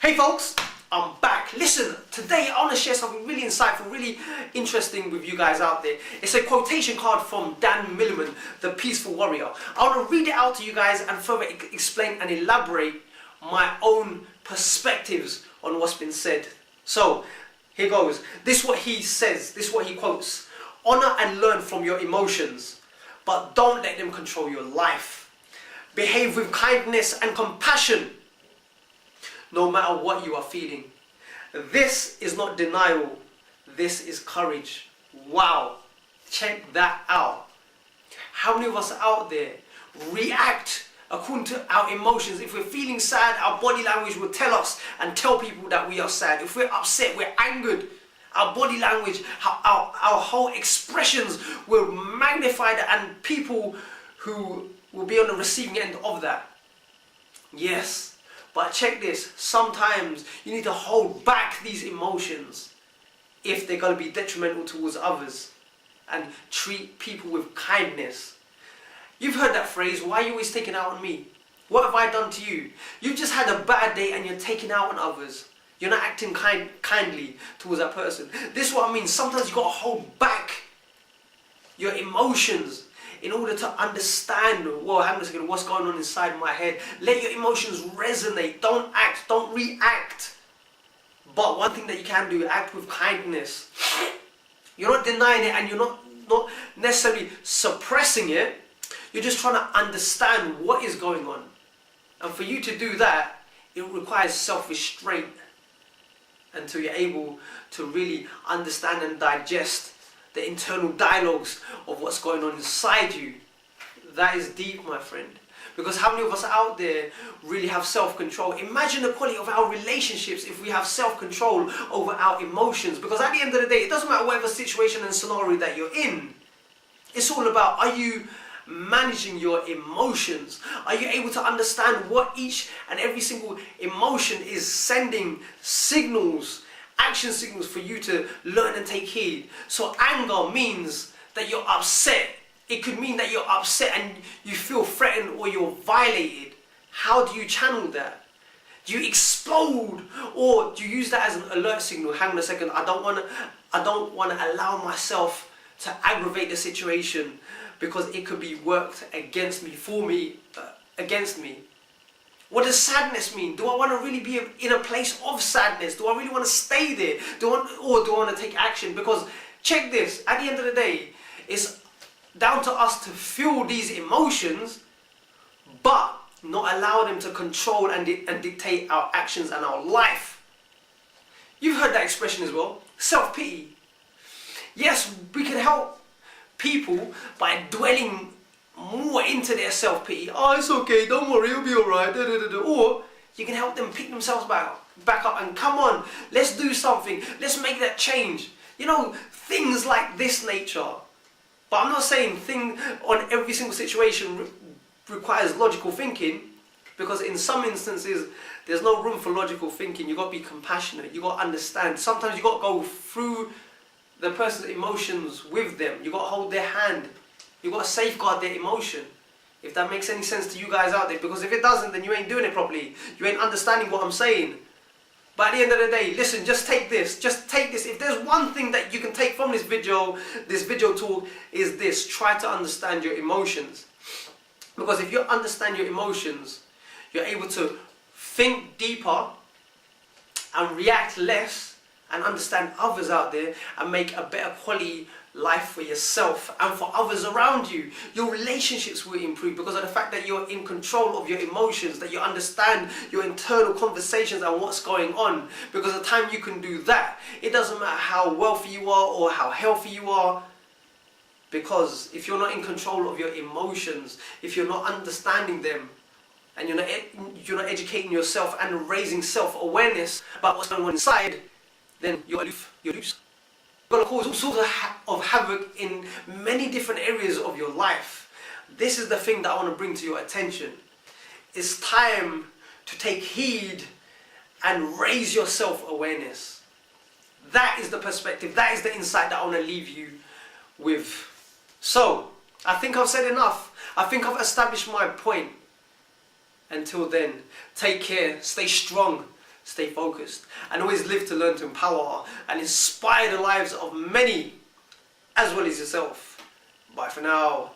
Hey folks, I'm back. Listen, today I want to share something really insightful, really interesting with you guys out there. It's a quotation card from Dan Milliman, the Peaceful Warrior. I want to read it out to you guys and further explain and elaborate my own perspectives on what's been said. So, here goes. This is what he says, this is what he quotes. Honor and learn from your emotions, but don't let them control your life. Behave with kindness and compassion, no matter what you are feeling. This is not denial, this is courage. Wow, check that out. How many of us out there react according to our emotions? If we're feeling sad, our body language will tell us and tell people that we are sad. If we're upset, we're angered, our body language, our whole expressions will magnify that, and people who will be on the receiving end of that. Yes. But check this, sometimes you need to hold back these emotions if they're going to be detrimental towards others, and treat people with kindness. You've heard that phrase, why are you always taking out on me? What have I done to you? You've just had a bad day and you're taking out on others. You're not acting kindly towards that person. This is what I mean, sometimes you've got to hold back your emotions in order to understand, whoa, hang on a second, what's going on inside my head. Let your emotions resonate. Don't act, don't react. But one thing that you can do, act with kindness. You're not denying it and you're not necessarily suppressing it. You're just trying to understand what is going on. And for you to do that, it requires self-restraint until you're able to really understand and digest the internal dialogues of what's going on inside you. That is deep, my friend. Because how many of us out there really have self-control? Imagine the quality of our relationships if we have self-control over our emotions. Because at the end of the day, it doesn't matter whatever situation and scenario that you're in. It's all about, are you managing your emotions? Are you able to understand what each and every single emotion is sending signals, action signals for you to learn and take heed? So anger means that you're upset. It could mean that you're upset and you feel threatened or you're violated. How do you channel that? Do you explode, or do you use that as an alert signal? Hang on a second, I don't want to allow myself to aggravate the situation because it could be worked against me, for me, against me. What does sadness mean? Do I want to really be in a place of sadness? Do I really want to stay there? Or do I want to take action? Because check this, at the end of the day, it's down to us to feel these emotions, but not allow them to control and dictate our actions and our life. You've heard that expression as well, self-pity. Yes, we can help people by dwelling more into their self-pity. Oh, it's okay, don't worry, it'll be alright. Or you can help them pick themselves back up and come on, let's do something, let's make that change. You know, things like this nature. But I'm not saying thing on every single situation requires logical thinking, because in some instances there's no room for logical thinking. You've got to be compassionate, you've got to understand. Sometimes you've got to go through the person's emotions with them. You've got to hold their hand. You've got to safeguard their emotion. If that makes any sense to you guys out there. Because if it doesn't, then you ain't doing it properly. You ain't understanding what I'm saying. But at the end of the day, listen, just take this. Just take this. If there's one thing that you can take from this video talk, is this. Try to understand your emotions. Because if you understand your emotions, you're able to think deeper and react less, and understand others out there, and make a better quality life for yourself and for others around you. Your relationships will improve because of the fact that you're in control of your emotions, that you understand your internal conversations and what's going on. Because the time you can do that, it doesn't matter how wealthy you are or how healthy you are. Because if you're not in control of your emotions, if you're not understanding them, and you're not educating yourself and raising self-awareness about what's going on inside, then you're aloof, you're loose. You're going to cause all sorts of havoc in many different areas of your life. This is the thing that I want to bring to your attention. It's time to take heed and raise your self-awareness. That is the perspective, that is the insight that I want to leave you with. So, I think I've said enough. I think I've established my point. Until then, take care, stay strong, stay focused, and always live to learn to empower and inspire the lives of many as well as yourself. Bye for now.